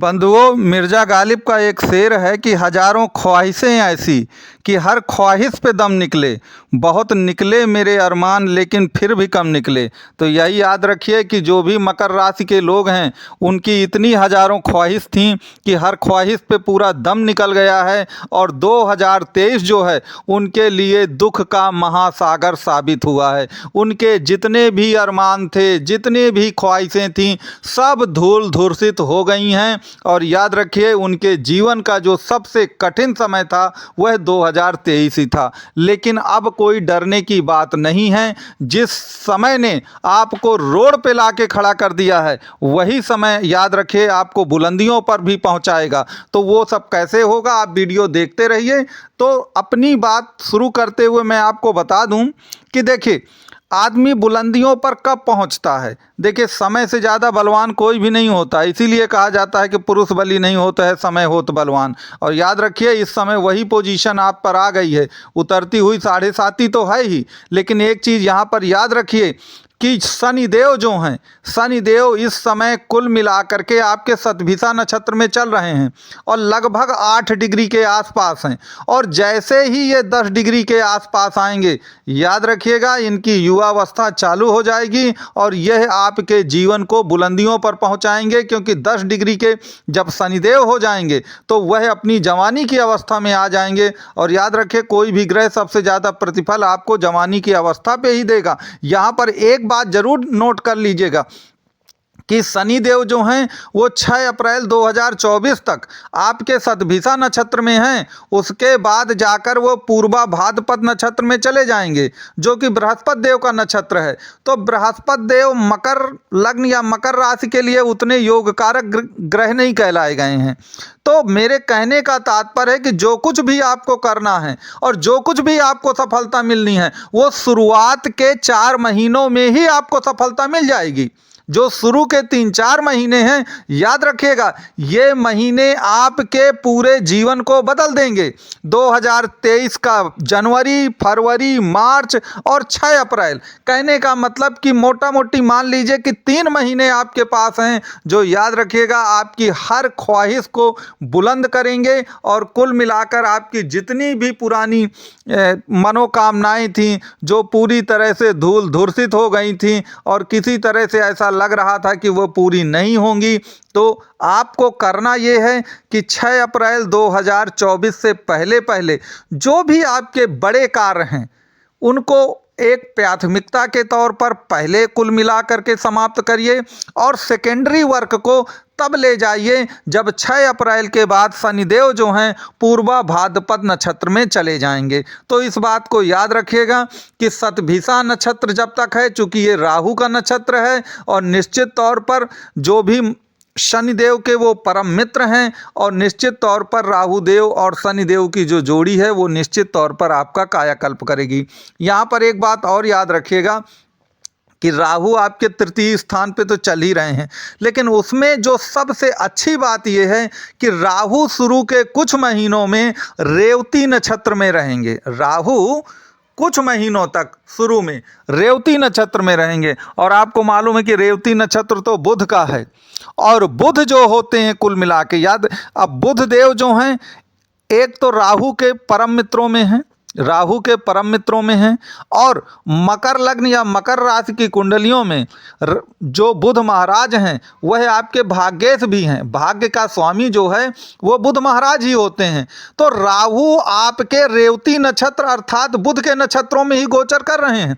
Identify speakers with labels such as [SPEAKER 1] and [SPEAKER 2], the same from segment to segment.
[SPEAKER 1] बंधुओं, मिर्ज़ा गालिब का एक शेर है कि हज़ारों ख्वाहिशें ऐसी कि हर ख्वाहिश पे दम निकले, बहुत निकले मेरे अरमान लेकिन फिर भी कम निकले। तो यही याद रखिए कि जो भी मकर राशि के लोग हैं उनकी इतनी हज़ारों ख्वाहिश थी कि हर ख्वाहिश पे पूरा दम निकल गया है और 2023 जो है उनके लिए दुख का महासागर साबित हुआ है। उनके जितने भी अरमान थे, जितने भी ख्वाहिशें थीं, सब धूल धूर्षित हो गई हैं। और याद रखिए, उनके जीवन का जो सबसे कठिन समय था वह 2023 ही था। लेकिन अब कोई डरने की बात नहीं है। जिस समय ने आपको रोड पे लाके खड़ा कर दिया है वही समय याद रखिए आपको बुलंदियों पर भी पहुंचाएगा। तो वो सब कैसे होगा, आप वीडियो देखते रहिए। तो अपनी बात शुरू करते हुए मैं आपको बता दूं कि देखिए, आदमी बुलंदियों पर कब पहुंचता है। देखिए, समय से ज़्यादा बलवान कोई भी नहीं होता, इसीलिए कहा जाता है कि पुरुष बली नहीं होता है, समय होत बलवान। और याद रखिए, इस समय वही पोजीशन आप पर आ गई है। उतरती हुई 7.5 तो है ही, लेकिन एक चीज़ यहाँ पर याद रखिए कि शनिदेव जो हैं, शनिदेव इस समय कुल मिलाकर के आपके शतभिषा नक्षत्र में चल रहे हैं और लगभग 8 डिग्री के आसपास हैं। और जैसे ही ये 10 डिग्री के आसपास आएंगे, याद रखिएगा इनकी युवावस्था चालू हो जाएगी और यह आपके जीवन को बुलंदियों पर पहुंचाएंगे। क्योंकि 10 डिग्री के जब शनिदेव हो जाएंगे तो वह अपनी जवानी की अवस्था में आ जाएंगे। और याद रखिए, कोई भी ग्रह सबसे ज़्यादा प्रतिफल आपको जवानी की अवस्था पे ही देगा। यहाँ पर एक बात जरूर नोट कर लीजिएगा कि शनिदेव जो हैं वो 6 अप्रैल 2024 तक आपके शतभिषा नक्षत्र में हैं। उसके बाद जाकर वो पूर्वा भाद्रपद नक्षत्र में चले जाएंगे, जो कि बृहस्पति देव का नक्षत्र है। तो बृहस्पति देव मकर लग्न या मकर राशि के लिए उतने योग कारक ग्रह नहीं कहलाए गए हैं। तो मेरे कहने का तात्पर्य है कि जो कुछ भी आपको करना है और जो कुछ भी आपको सफलता मिलनी है वो शुरुआत के 4 महीनों में ही आपको सफलता मिल जाएगी। जो शुरू के 3-4 महीने हैं, याद रखिएगा, ये महीने आपके पूरे जीवन को बदल देंगे। 2023 का जनवरी, फरवरी, मार्च और 6 अप्रैल, कहने का मतलब कि मोटा मोटी मान लीजिए कि 3 महीने आपके पास हैं जो याद रखिएगा आपकी हर ख्वाहिश को बुलंद करेंगे। और कुल मिलाकर आपकी जितनी भी पुरानी मनोकामनाएं थीं जो पूरी तरह से धूल धूर्षित हो गई थीं और किसी तरह से ऐसा लग रहा था कि वो पूरी नहीं होंगी, तो आपको करना ये है कि 6 अप्रैल 2024 से पहले पहले जो भी आपके बड़े कार्य हैं उनको एक प्राथमिकता के तौर पर पहले कुल मिलाकर के समाप्त करिए और सेकेंडरी वर्क को तब ले जाइए जब 6 अप्रैल के बाद शनिदेव जो हैं पूर्वा भाद्रपद नक्षत्र में चले जाएंगे। तो इस बात को याद रखिएगा कि शतभिषा नक्षत्र जब तक है, चूँकि ये राहु का नक्षत्र है और निश्चित तौर पर जो भी शनिदेव के वो परम मित्र हैं और निश्चित तौर पर राहुदेव और शनिदेव की जो जोड़ी है वो निश्चित तौर पर आपका कायाकल्प करेगी। यहाँ पर एक बात और याद रखिएगा कि राहु आपके तृतीय स्थान पे तो चल ही रहे हैं, लेकिन उसमें जो सबसे अच्छी बात यह है कि राहु शुरू के कुछ महीनों में रेवती नक्षत्र में रहेंगे। राहु कुछ महीनों तक शुरू में रेवती नक्षत्र में रहेंगे और आपको मालूम है कि रेवती नक्षत्र तो बुध का है। और बुध जो होते हैं कुल मिला के याद, अब बुध देव जो हैं एक तो राहु के परम मित्रों में हैं, राहु के परम मित्रों में हैं और मकर लग्न या मकर राशि की कुंडलियों में जो बुध महाराज हैं वह आपके भाग्येश भी हैं। भाग्य का स्वामी जो है वो बुध महाराज ही होते हैं। तो राहु आपके रेवती नक्षत्र अर्थात बुध के नक्षत्रों में ही गोचर कर रहे हैं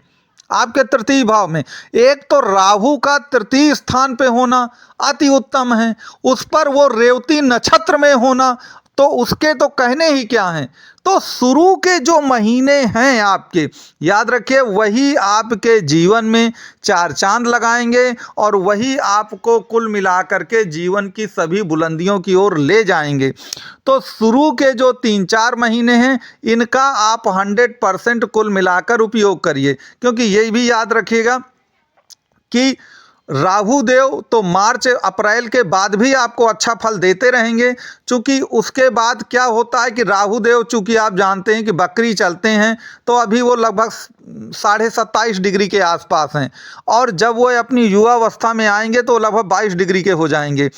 [SPEAKER 1] आपके तृतीय भाव में। एक तो राहु का तृतीय स्थान पे होना अति उत्तम है, उस पर वो रेवती नक्षत्र में होना तो उसके तो कहने ही क्या हैं। तो शुरू के जो महीने हैं आपके, याद रखिए, वही आपके जीवन में 4 चांद लगाएंगे और वही आपको कुल मिलाकर के जीवन की सभी बुलंदियों की ओर ले जाएंगे। तो शुरू के जो 3-4 महीने हैं इनका आप 100% कुल मिलाकर उपयोग करिए। क्योंकि ये भी याद रखिएगा कि राहु देव तो मार्च अप्रैल के बाद भी आपको अच्छा फल देते रहेंगे। चूँकि उसके बाद क्या होता है कि राहु देव, चूँकि आप जानते हैं कि बकरी चलते हैं, तो अभी वो लगभग 27.5 डिग्री के आसपास हैं और जब वो अपनी युवावस्था में आएंगे तो लगभग 22 डिग्री के हो जाएंगे।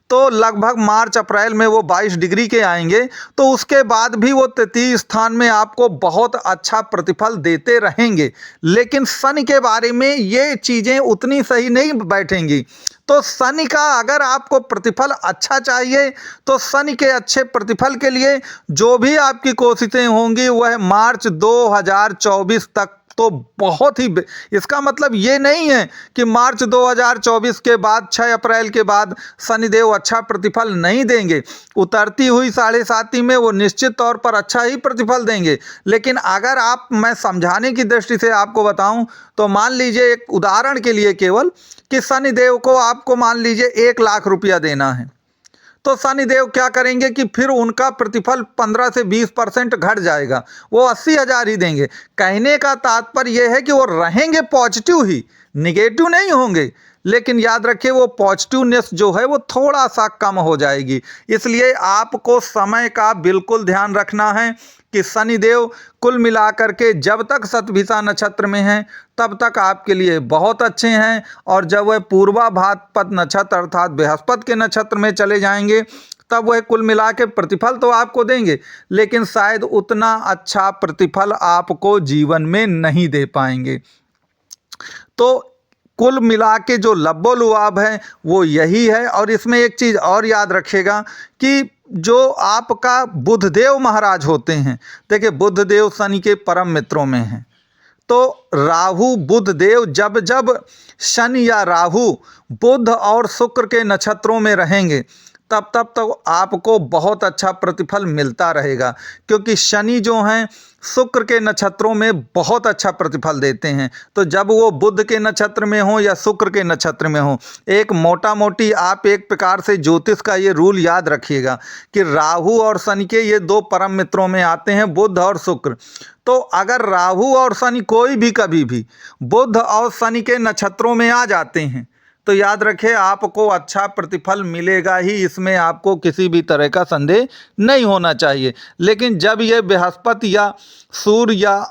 [SPEAKER 1] तो लगभग मार्च अप्रैल में वो 22 डिग्री के आएंगे, तो उसके बाद भी वो तृतीय स्थान में आपको बहुत अच्छा प्रतिफल देते रहेंगे। लेकिन शनि के बारे में ये चीज़ें उतनी सही नहीं बैठेंगी। तो शनि का अगर आपको प्रतिफल अच्छा चाहिए तो शनि के अच्छे प्रतिफल के लिए जो भी आपकी कोशिशें होंगी वह मार्च 2024 तक तो बहुत ही इसका मतलब ये नहीं है कि मार्च 2024 के बाद 6 अप्रैल के बाद शनिदेव अच्छा प्रतिफल नहीं देंगे। उतरती हुई 7.5 में वो निश्चित तौर पर अच्छा ही प्रतिफल देंगे। लेकिन अगर आप, मैं समझाने की दृष्टि से आपको बताऊं तो मान लीजिए एक उदाहरण के लिए केवल कि शनिदेव को आपको मान लीजिए 1 लाख रुपया देना है, तो शनिदेव क्या करेंगे कि फिर उनका प्रतिफल 15 से 20% घट जाएगा, वो 80,000 ही देंगे। कहने का तात्पर्य यह है कि वो रहेंगे पॉजिटिव ही, निगेटिव नहीं होंगे। लेकिन याद रखिए वो पॉजिटिवनेस जो है वो थोड़ा सा कम हो जाएगी। इसलिए आपको समय का बिल्कुल ध्यान रखना है कि शनिदेव कुल मिलाकर के जब तक शतभिषा नक्षत्र में हैं तब तक आपके लिए बहुत अच्छे हैं, और जब वह पूर्वा भाद्रपद नक्षत्र अर्थात बृहस्पति के नक्षत्र में चले जाएंगे तब वह कुल मिला के प्रतिफल तो आपको देंगे, लेकिन शायद उतना अच्छा प्रतिफल आपको जीवन में नहीं दे पाएंगे। तो कुल मिला के जो लब्बो-लुआब है वो यही है। और इसमें एक चीज़ और याद रखिएगा कि जो आपका बुधदेव महाराज होते हैं, देखिए बुधदेव शनि के परम मित्रों में हैं। तो राहु बुधदेव जब जब शनि या राहु बुध और शुक्र के नक्षत्रों में रहेंगे तब तब तो आपको बहुत अच्छा प्रतिफल मिलता रहेगा, क्योंकि शनि जो हैं शुक्र के नक्षत्रों में बहुत अच्छा प्रतिफल देते हैं। तो जब वो बुध के नक्षत्र में हो या शुक्र के नक्षत्र में हो, एक मोटा मोटी आप एक प्रकार से ज्योतिष का ये रूल याद रखिएगा कि राहु और शनि के ये 2 परम मित्रों में आते हैं, बुध और शुक्र। तो अगर राहु और शनि कोई भी कभी भी बुध और शनि के नक्षत्रों में आ जाते हैं तो याद रखें आपको अच्छा प्रतिफल मिलेगा ही, इसमें आपको किसी भी तरह का संदेह नहीं होना चाहिए। लेकिन जब ये बृहस्पति या सूर्य या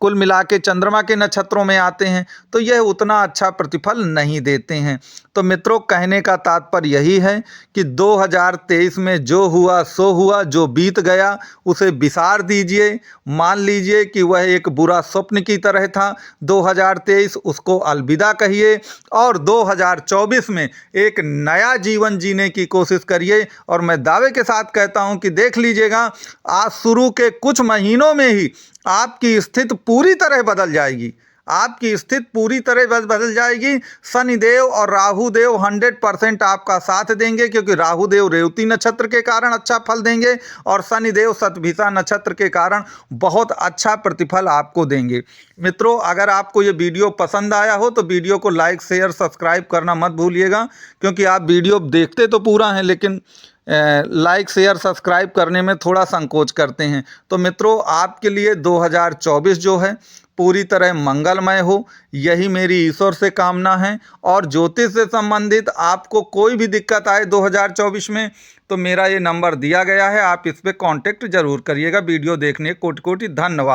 [SPEAKER 1] कुल मिला के चंद्रमा के नक्षत्रों में आते हैं तो यह उतना अच्छा प्रतिफल नहीं देते हैं। तो मित्रों, कहने का तात्पर्य यही है कि 2023 में जो हुआ सो हुआ, जो बीत गया उसे बिसार दीजिए। मान लीजिए कि वह एक बुरा स्वप्न की तरह था 2023, उसको अलविदा कहिए और 2024 में एक नया जीवन जीने की कोशिश करिए। और मैं दावे के साथ कहता हूं कि देख लीजिएगा आज शुरू के कुछ महीनों में ही आपकी स्थिति पूरी तरह बदल जाएगी, आपकी स्थिति पूरी तरह बदल जाएगी। शनिदेव और राहुदेव 100% आपका साथ देंगे, क्योंकि राहुदेव रेवती नक्षत्र के कारण अच्छा फल देंगे और शनिदेव शतभिषा नक्षत्र के कारण बहुत अच्छा प्रतिफल आपको देंगे। मित्रों, अगर आपको ये वीडियो पसंद आया हो तो वीडियो को लाइक शेयर सब्सक्राइब करना मत भूलिएगा, क्योंकि आप वीडियो देखते तो पूरा हैं लेकिन लाइक शेयर सब्सक्राइब करने में थोड़ा संकोच करते हैं। तो मित्रों, आपके लिए 2024 जो है पूरी तरह मंगलमय हो, यही मेरी ईश्वर से कामना है। और ज्योतिष से संबंधित आपको कोई भी दिक्कत आए 2024 में तो मेरा ये नंबर दिया गया है, आप इस पर कांटेक्ट जरूर करिएगा। वीडियो देखने कोटि कोटि धन्यवाद।